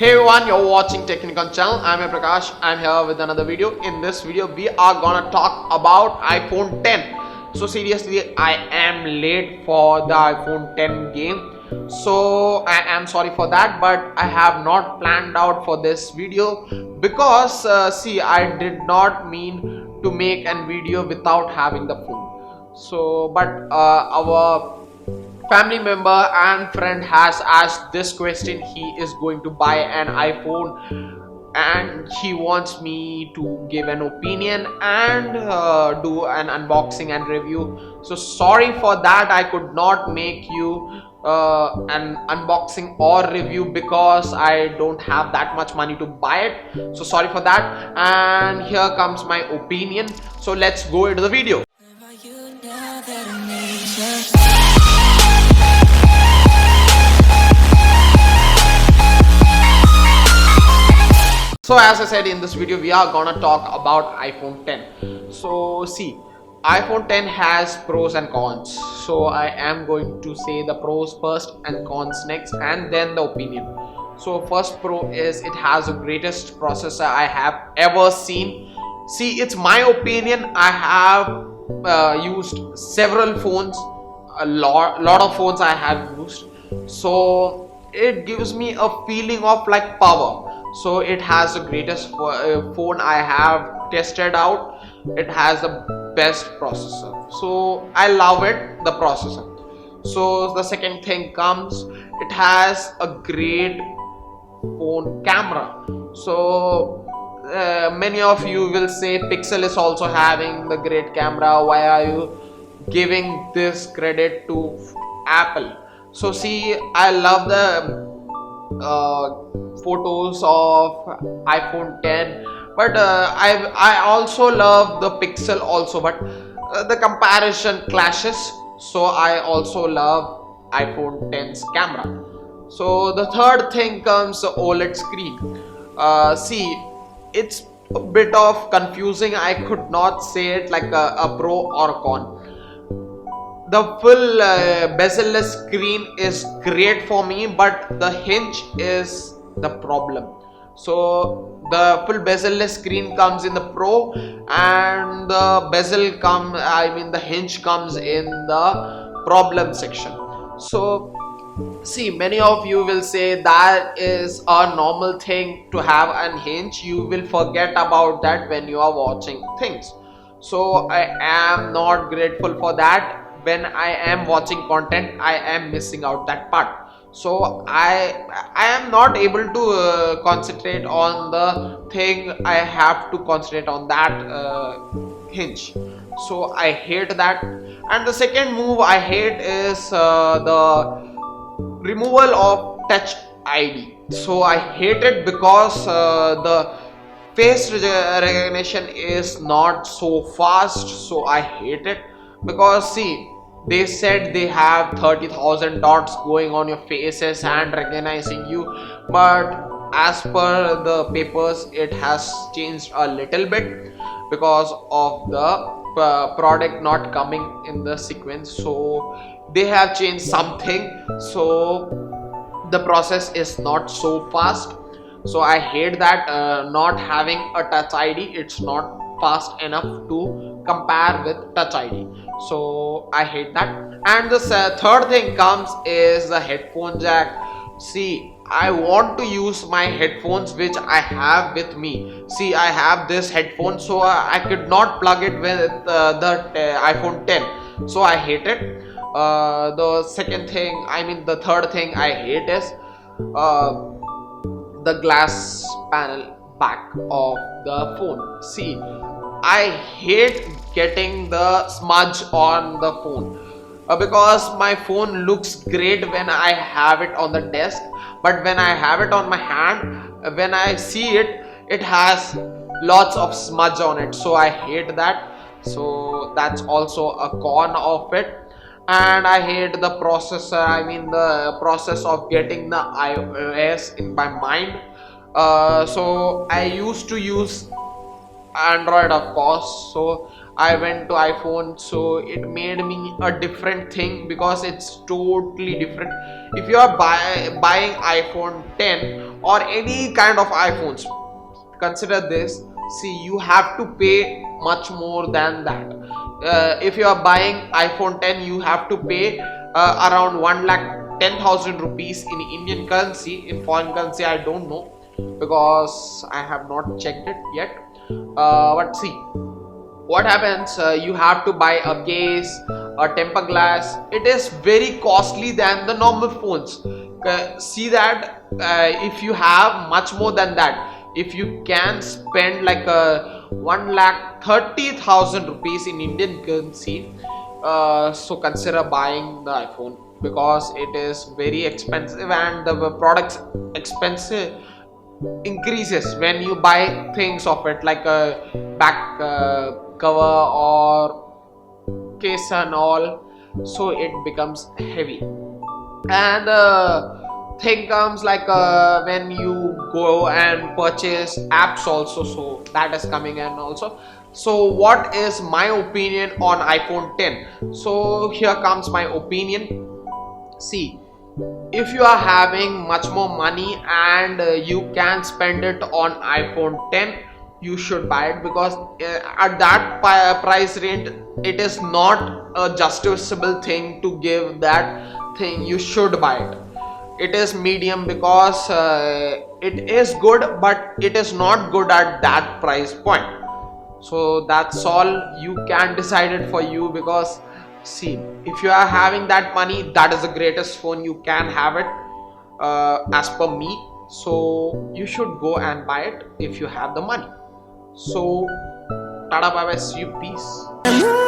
Hey everyone, you're watching Technical channel. I'm Prakash. I'm here with another video. In this video, we are gonna talk about iPhone 10. So seriously, I am late for the iPhone 10 game. So I am sorry for that, but I have not planned out for this video because see, I did not mean to make a video without having the phone. So, but our family member and friend has asked this question. He is going to buy an iPhone and he wants me to give an opinion and do an unboxing and review. So sorry for that, I could not make you an unboxing or review because I don't have that much money to buy it. So sorry for that, and here comes my opinion. So let's go into the video. So as I said, in this video we are gonna talk about iPhone 10. So see, iPhone 10 has pros and cons. So I am going to say the pros first and cons next, and then the opinion. So first pro is it has the greatest processor I have ever seen. See, it's my opinion. I have used several phones, a lot of phones I have used. So it gives me a feeling of like power. So it has the greatest phone I have tested out. It has the best processor, so I love it, the processor. So the second thing comes, it has a great phone camera. So many of you will say Pixel is also having the great camera. Why are you giving this credit to Apple? So see, I love the photos of iPhone 10, but I also love the Pixel also, but the comparison clashes. So I also love iPhone 10's camera. So the third thing comes the OLED screen. See, it's a bit of confusing. I could not say it like a pro or a con. The full bezel-less screen is great for me, but the hinge is the problem. So the full bezel-less screen comes in the pro, and the the hinge comes in the problem section. So see, many of you will say that is a normal thing to have an hinge. You will forget about that when you are watching things. So I am not grateful for that. When I am watching content, I am missing out that part. So I am not able to concentrate on the thing. I have to concentrate on that hinge. So I hate that. And the second move I hate is the removal of touch ID. So I hate it because the face recognition is not so fast. So I hate it because see, they said they have 30,000 dots going on your faces and recognizing you, but as per the papers it has changed a little bit because of the product not coming in the sequence. So they have changed something, so the process is not so fast. So I hate that not having a touch ID, it's not fast enough to compare with touch ID. So I hate that. And the third thing comes is the headphone jack. See, I want to use my headphones which I have with me. See, I have this headphone, so I could not plug it with the iPhone 10. So I hate it. The third thing I hate is the glass panel back of the phone. See, I hate getting the smudge on the phone because my phone looks great when I have it on the desk, but when I have it on my hand, when I see it, it has lots of smudge on it. So I hate that. So that's also a con of it. And I hate the processor, the process of getting the iOS in my mind. So I used to use Android, of course. So I went to iPhone, so it made me a different thing because it's totally different. If you are buying iPhone 10 or any kind of iPhones, consider this. See, you have to pay much more than that. If you are buying iPhone 10, you have to pay around 1 lakh 10,000 rupees in Indian currency. In foreign currency, I don't know because I have not checked it yet. But see, what happens, you have to buy a case, a temper glass. It is very costly than the normal phones. See that, if you have much more than that, if you can spend like a 1 lakh 30,000 rupees in Indian currency, so consider buying the iPhone because it is very expensive and the products expensive increases when you buy things of it, like a back cover or case and all, so it becomes heavy. And thing comes like, when you go and purchase apps also, so that is coming in also. So what is my opinion on iPhone 10? So here comes my opinion. See, if you are having much more money and you can spend it on iPhone 10, you should buy it because at that price range, it is not a justifiable thing to give that thing. You should buy it. It is medium because it is good, but it is not good at that price point. So that's all, you can decide it for you because see, if you are having that money, that is the greatest phone you can have it, as per me. So you should go and buy it if you have the money. So tada, bye bye, see you, peace.